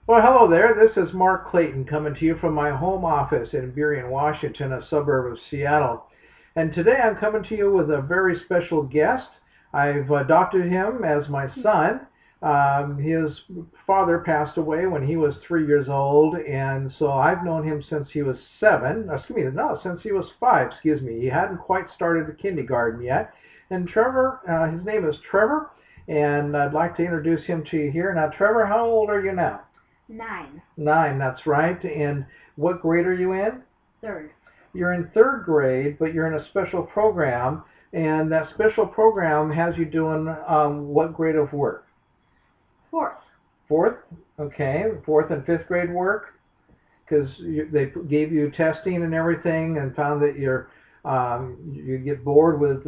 Well, hello there. This is Mark Clayton coming to you from my home office in Burien, Washington, a suburb of Seattle. And today I'm coming to you with a very special guest. I've adopted him as my son. His father passed away when he was 3 years old, and so I've known him since he was seven. Excuse me, no, since he was five. Excuse me. He hadn't quite started the kindergarten yet. And Trevor, his name is Trevor, and I'd like to introduce him to you here. Now, Trevor, how old are you now? 9. Nine, that's right. And what grade are you in? Third. You're in third grade, but you're in a special program, and that special program has you doing what grade of work? Fourth. Fourth? Okay, fourth and fifth grade work? Because they gave you testing and everything and found that you get bored with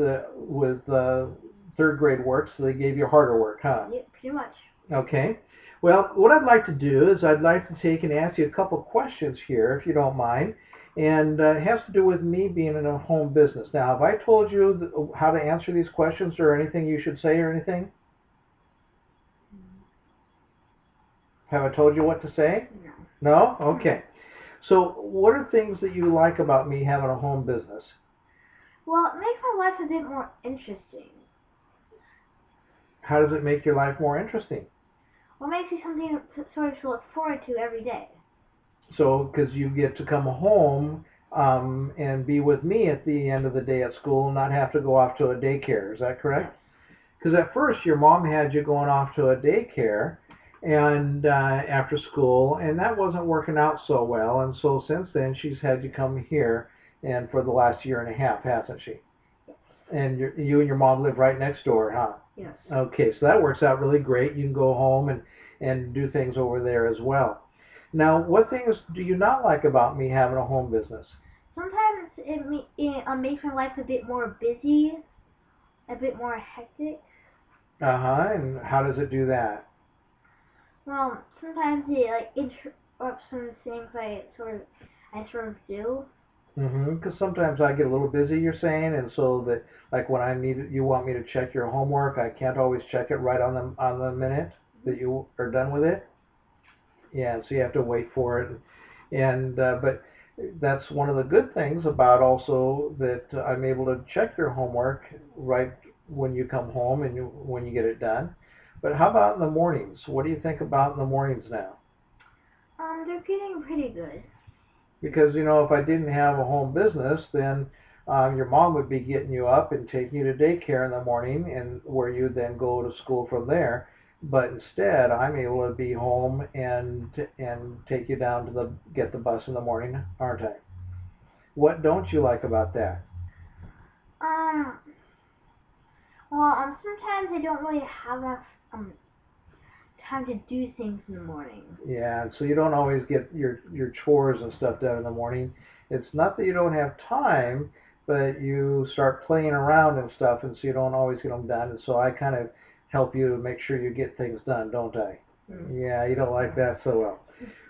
third grade work, so they gave you harder work, huh? Yep, pretty much. Okay. Well, what I'd like to do is I'd like to take and ask you a couple questions here, if you don't mind. And it has to do with me being in a home business. Now, have I told you how to answer these questions or anything you should say or anything? Have I told you what to say? No. No? Okay. So what are things that you like about me having a home business? Well, it makes my life a bit more interesting. How does it make your life more interesting? Well, it makes me something sort of to look forward to every day. So, because you get to come home and be with me at the end of the day at school and not have to go off to a daycare. Is that Yes. correct? Because at first your mom had you going off to a daycare and after school, and that wasn't working out so well. And so since then, she's had you come here, and for the last year and a half, hasn't she? Yes. And you and your mom live right next door, huh? Yes. Okay, so that works out really great. You can go home and do things over there as well. Now, what things do you not like about me having a home business? Sometimes it makes my life a bit more busy, a bit more hectic. Uh-huh, and how does it do that? Well, sometimes it interrupts some of the things I sort of do. Because sometimes I get a little busy, you're saying, and so that like when I need you want me to check your homework, I can't always check it right on the minute that you are done with it. Yeah, so you have to wait for it, and but that's one of the good things about also that I'm able to check your homework right when you come home and when you get it done. But how about in the mornings? What do you think about in the mornings now? They're getting pretty good. Because if I didn't have a home business, then your mom would be getting you up and taking you to daycare in the morning, and where you then go to school from there. But instead, I'm able to be home and take you down to the get the bus in the morning, aren't I? What don't you like about that? Um, well, sometimes I don't really have enough time to do things in the morning. Yeah, so you don't always get your chores and stuff done in the morning. It's not that you don't have time, but you start playing around and stuff, and so you don't always get them done. And so I kind of help you to make sure you get things done, don't I? Yeah, you don't like that so well.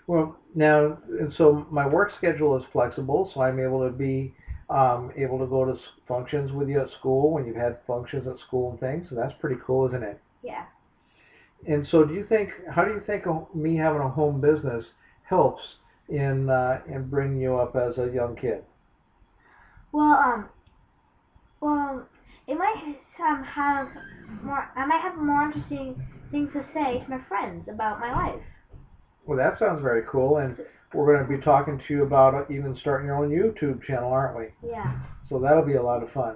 Well, now, and so my work schedule is flexible, so I'm able to be able to go to functions with you at school when you've had functions at school and things. So that's pretty cool, isn't it? Yeah. And so, how do you think me having a home business helps in bringing you up as a young kid? Well, well, it might have more. I might have more interesting things to say to my friends about my life. Well, that sounds very cool, and we're going to be talking to you about even starting your own YouTube channel, aren't we? Yeah. So that'll be a lot of fun.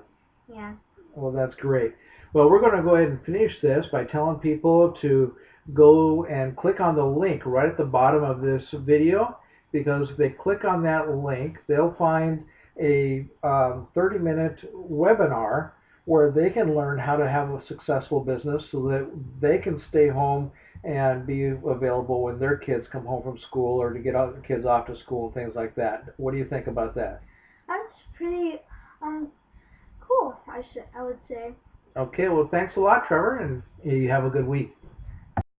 Yeah. Well, that's great. Well, we're going to go ahead and finish this by telling people to go and click on the link right at the bottom of this video, because if they click on that link, they'll find a 30-minute webinar where they can learn how to have a successful business so that they can stay home and be available when their kids come home from school or to get the kids off to school and things like that. What do you think about that? That's pretty um cool. I would say. Okay, well, thanks a lot, Trevor, and you have a good week.